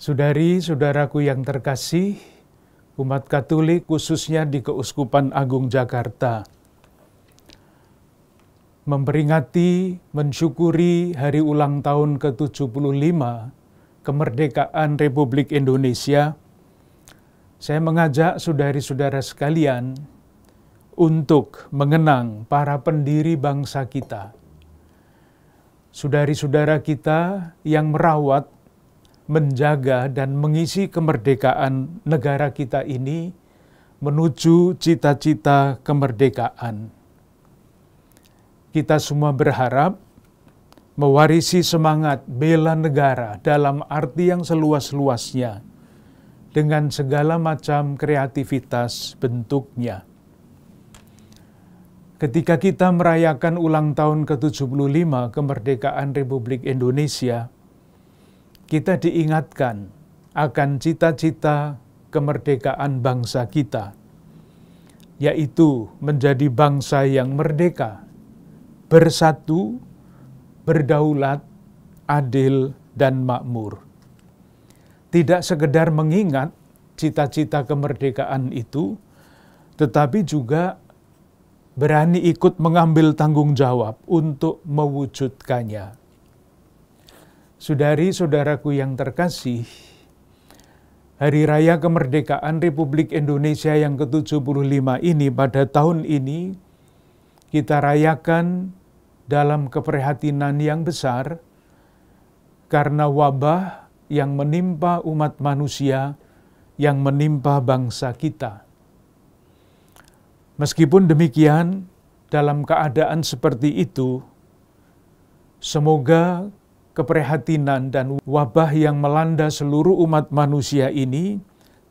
Saudari-saudaraku yang terkasih, umat Katolik khususnya di Keuskupan Agung Jakarta, memperingati, mensyukuri hari ulang tahun ke-75 kemerdekaan Republik Indonesia, saya mengajak saudari-saudara sekalian untuk mengenang para pendiri bangsa kita. Saudari-saudara kita yang merawat, menjaga dan mengisi kemerdekaan negara kita ini menuju cita-cita kemerdekaan. Kita semua berharap mewarisi semangat bela negara dalam arti yang seluas-luasnya dengan segala macam kreativitas bentuknya. Ketika kita merayakan ulang tahun ke-75 kemerdekaan Republik Indonesia, kita diingatkan akan cita-cita kemerdekaan bangsa kita, yaitu menjadi bangsa yang merdeka, bersatu, berdaulat, adil, dan makmur. Tidak sekedar mengingat cita-cita kemerdekaan itu, tetapi juga berani ikut mengambil tanggung jawab untuk mewujudkannya. Saudari-saudaraku yang terkasih, Hari Raya Kemerdekaan Republik Indonesia yang ke-75 ini pada tahun ini kita rayakan dalam keprihatinan yang besar karena wabah yang menimpa umat manusia, yang menimpa bangsa kita. Meskipun demikian, dalam keadaan seperti itu, semoga keprihatinan dan wabah yang melanda seluruh umat manusia ini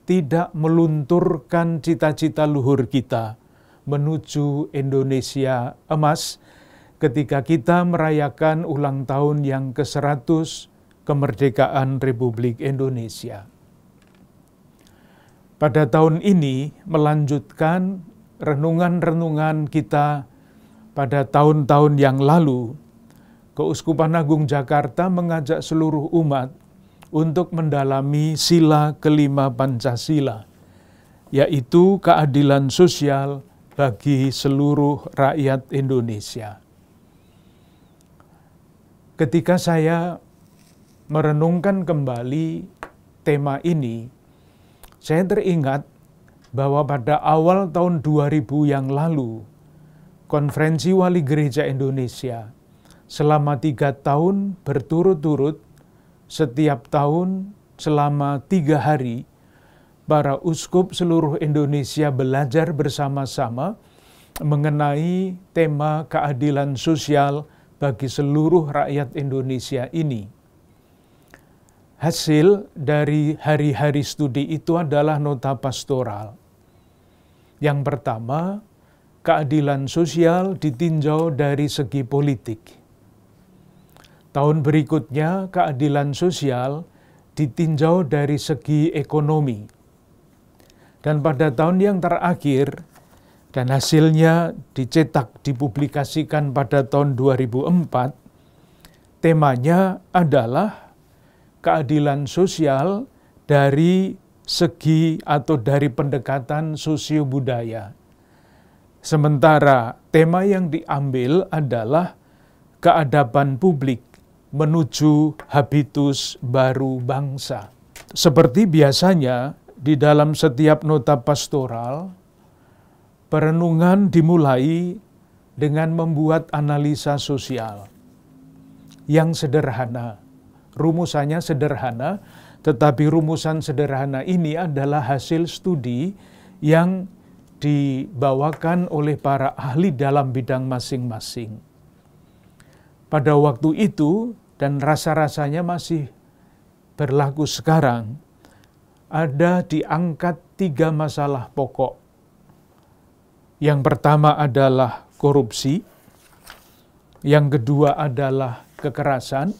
tidak melunturkan cita-cita luhur kita menuju Indonesia emas ketika kita merayakan ulang tahun yang ke-100 kemerdekaan Republik Indonesia. Pada tahun ini melanjutkan renungan-renungan kita pada tahun-tahun yang lalu. Keuskupan Agung Jakarta mengajak seluruh umat untuk mendalami sila kelima Pancasila, yaitu keadilan sosial bagi seluruh rakyat Indonesia. Ketika saya merenungkan kembali tema ini, saya teringat bahwa pada awal tahun 2000 yang lalu, Konferensi Wali Gereja Indonesia selama 3 tahun berturut-turut, setiap tahun selama 3 hari, para uskup seluruh Indonesia belajar bersama-sama mengenai tema keadilan sosial bagi seluruh rakyat Indonesia ini. Hasil dari hari-hari studi itu adalah nota pastoral. Yang pertama, keadilan sosial ditinjau dari segi politik. Tahun berikutnya, keadilan sosial ditinjau dari segi ekonomi. Dan pada tahun yang terakhir, dan hasilnya dicetak, dipublikasikan pada tahun 2004, temanya adalah keadilan sosial dari segi atau dari pendekatan sosio-budaya. Sementara tema yang diambil adalah keadaban publik menuju habitus baru bangsa. Seperti biasanya, di dalam setiap nota pastoral, perenungan dimulai dengan membuat analisa sosial yang sederhana. Rumusannya sederhana, tetapi rumusan sederhana ini adalah hasil studi yang dibawakan oleh para ahli dalam bidang masing-masing. Pada waktu itu, dan rasa-rasanya masih berlaku sekarang, ada diangkat 3 masalah pokok. Yang pertama adalah korupsi, yang kedua adalah kekerasan,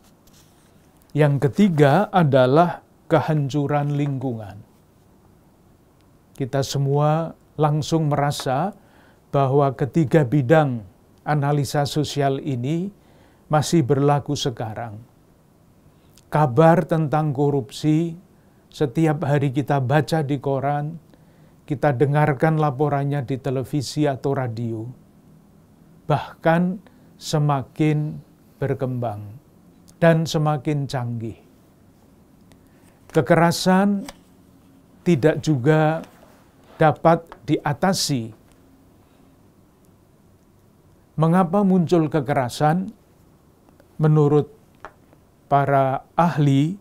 yang ketiga adalah kehancuran lingkungan. Kita semua langsung merasa bahwa ketiga bidang analisa sosial ini masih berlaku sekarang. Kabar tentang korupsi setiap hari kita baca di koran, kita dengarkan laporannya di televisi atau radio, bahkan semakin berkembang dan semakin canggih. Kekerasan tidak juga dapat diatasi. Mengapa muncul kekerasan? Menurut para ahli,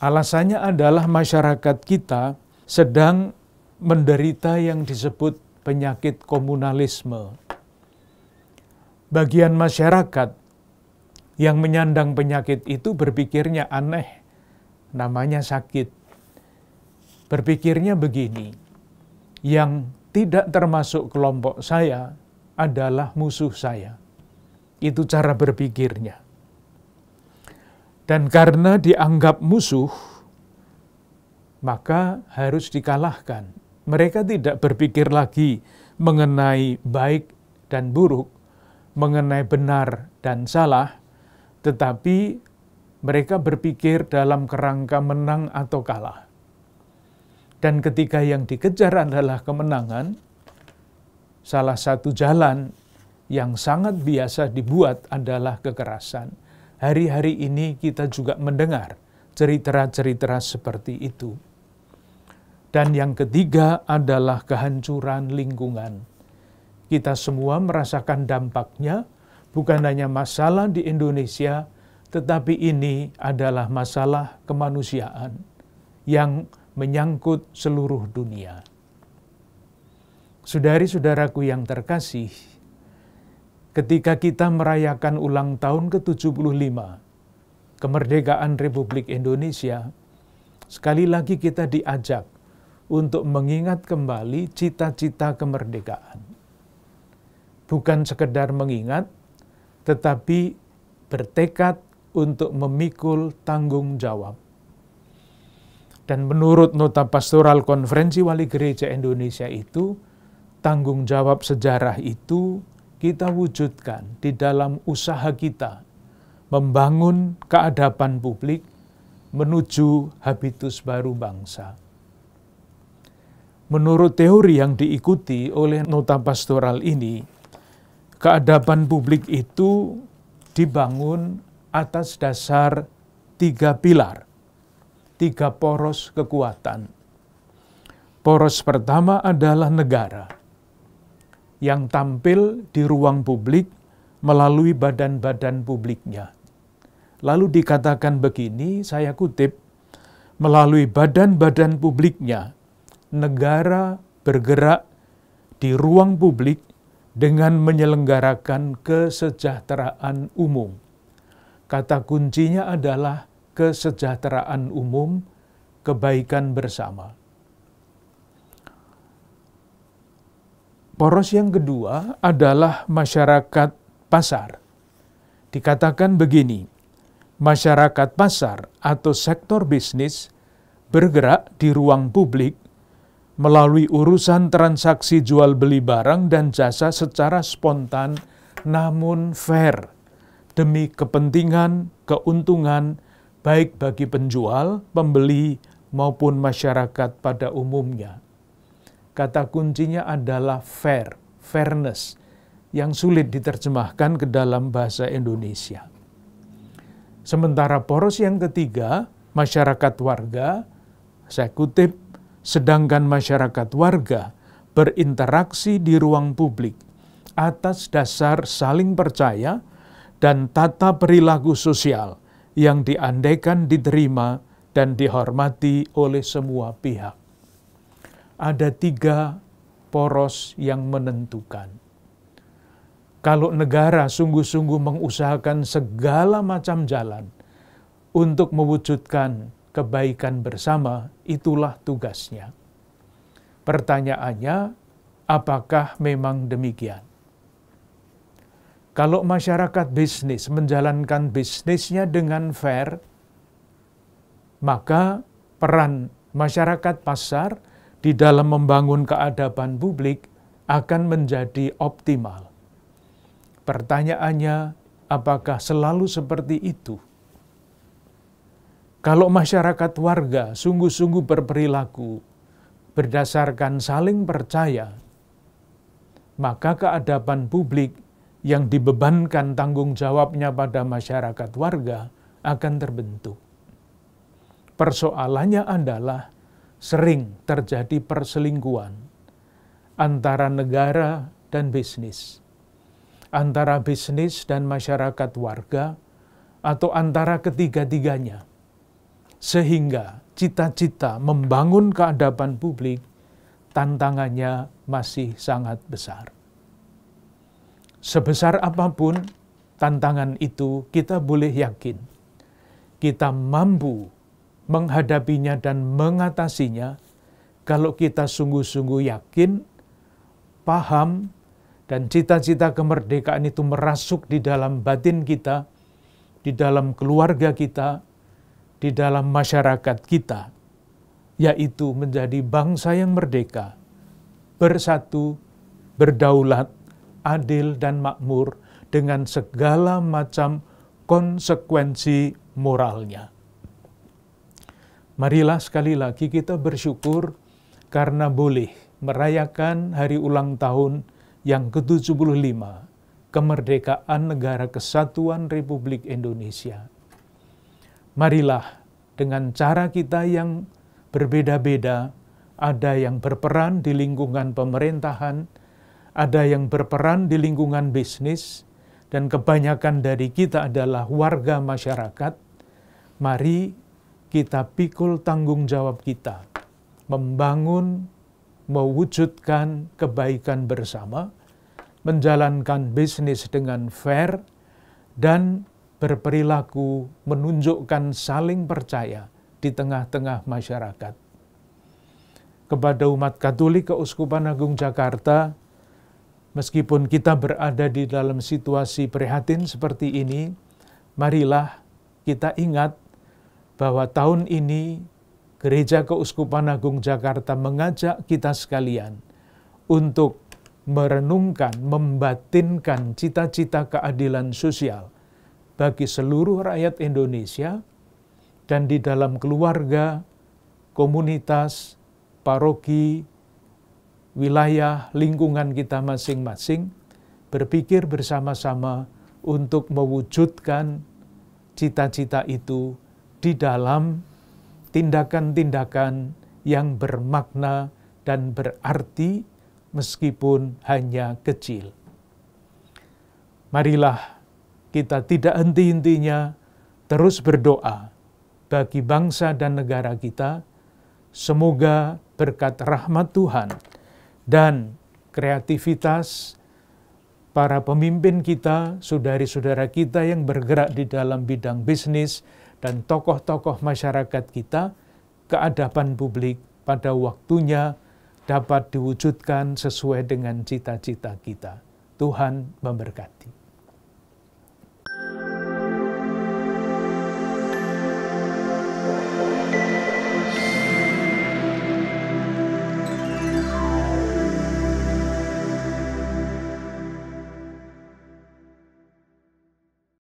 alasannya adalah masyarakat kita sedang menderita yang disebut penyakit komunalisme. Bagian masyarakat yang menyandang penyakit itu berpikirnya aneh, namanya sakit. Berpikirnya begini, yang tidak termasuk kelompok saya adalah musuh saya. Itu cara berpikirnya. Dan karena dianggap musuh, maka harus dikalahkan. Mereka tidak berpikir lagi mengenai baik dan buruk, mengenai benar dan salah, tetapi mereka berpikir dalam kerangka menang atau kalah. Dan ketika yang dikejar adalah kemenangan, salah satu jalan yang sangat biasa dibuat adalah kekerasan. Hari-hari ini kita juga mendengar cerita-cerita seperti itu. Dan yang ketiga adalah kehancuran lingkungan. Kita semua merasakan dampaknya, bukan hanya masalah di Indonesia, tetapi ini adalah masalah kemanusiaan yang menyangkut seluruh dunia. Saudari-saudaraku yang terkasih, ketika kita merayakan ulang tahun ke-75 kemerdekaan Republik Indonesia, sekali lagi kita diajak untuk mengingat kembali cita-cita kemerdekaan. Bukan sekedar mengingat, tetapi bertekad untuk memikul tanggung jawab. Dan menurut nota pastoral Konferensi Wali Gereja Indonesia itu, tanggung jawab sejarah itu kita wujudkan di dalam usaha kita membangun keadaban publik menuju habitus baru bangsa. Menurut teori yang diikuti oleh nota pastoral ini, keadaban publik itu dibangun atas dasar 3 pilar, 3 poros kekuatan. Poros pertama adalah negara, yang tampil di ruang publik melalui badan-badan publiknya. Lalu dikatakan begini, saya kutip, melalui badan-badan publiknya, negara bergerak di ruang publik dengan menyelenggarakan kesejahteraan umum. Kata kuncinya adalah kesejahteraan umum, kebaikan bersama. Poros yang kedua adalah masyarakat pasar. Dikatakan begini, masyarakat pasar atau sektor bisnis bergerak di ruang publik melalui urusan transaksi jual beli barang dan jasa secara spontan namun fair, demi kepentingan, keuntungan, baik bagi penjual, pembeli, maupun masyarakat pada umumnya. Kata kuncinya adalah fair, fairness, yang sulit diterjemahkan ke dalam bahasa Indonesia. Sementara poros yang ketiga, masyarakat warga, saya kutip, sedangkan masyarakat warga berinteraksi di ruang publik atas dasar saling percaya dan tata perilaku sosial yang diandaikan diterima dan dihormati oleh semua pihak. Ada 3 poros yang menentukan. Kalau negara sungguh-sungguh mengusahakan segala macam jalan untuk mewujudkan kebaikan bersama, itulah tugasnya. Pertanyaannya, apakah memang demikian? Kalau masyarakat bisnis menjalankan bisnisnya dengan fair, maka peran masyarakat pasar di dalam membangun keadaban publik akan menjadi optimal. Pertanyaannya, apakah selalu seperti itu? Kalau masyarakat warga sungguh-sungguh berperilaku berdasarkan saling percaya, maka keadaban publik yang dibebankan tanggung jawabnya pada masyarakat warga akan terbentuk. Persoalannya adalah sering terjadi perselingkuhan antara negara dan bisnis, antara bisnis dan masyarakat warga, atau antara ketiga-tiganya. Sehingga cita-cita membangun keadaban publik tantangannya masih sangat besar. Sebesar apapun tantangan itu, kita boleh yakin kita mampu menghadapinya dan mengatasinya kalau kita sungguh-sungguh yakin, paham, dan cita-cita kemerdekaan itu merasuk di dalam batin kita, di dalam keluarga kita, di dalam masyarakat kita, yaitu menjadi bangsa yang merdeka, bersatu, berdaulat, adil dan makmur dengan segala macam konsekuensi moralnya. Marilah sekali lagi kita bersyukur karena boleh merayakan hari ulang tahun yang ke-75 kemerdekaan Negara Kesatuan Republik Indonesia. Marilah dengan cara kita yang berbeda-beda, ada yang berperan di lingkungan pemerintahan, ada yang berperan di lingkungan bisnis, dan kebanyakan dari kita adalah warga masyarakat. Mari kita pikul tanggung jawab kita, membangun, mewujudkan kebaikan bersama, menjalankan bisnis dengan fair, dan berperilaku menunjukkan saling percaya di tengah-tengah masyarakat. Kepada umat Katolik Keuskupan Agung Jakarta, meskipun kita berada di dalam situasi prihatin seperti ini, marilah kita ingat bahwa tahun ini Gereja Keuskupan Agung Jakarta mengajak kita sekalian untuk merenungkan, membatinkan cita-cita keadilan sosial bagi seluruh rakyat Indonesia, dan di dalam keluarga, komunitas, paroki, wilayah, lingkungan kita masing-masing, berpikir bersama-sama untuk mewujudkan cita-cita itu di dalam tindakan-tindakan yang bermakna dan berarti meskipun hanya kecil. Marilah kita tidak henti-hentinya terus berdoa bagi bangsa dan negara kita, semoga berkat rahmat Tuhan dan kreativitas para pemimpin kita, saudari-saudara kita yang bergerak di dalam bidang bisnis, dan tokoh-tokoh masyarakat kita, keadaban publik pada waktunya dapat diwujudkan sesuai dengan cita-cita kita. Tuhan memberkati.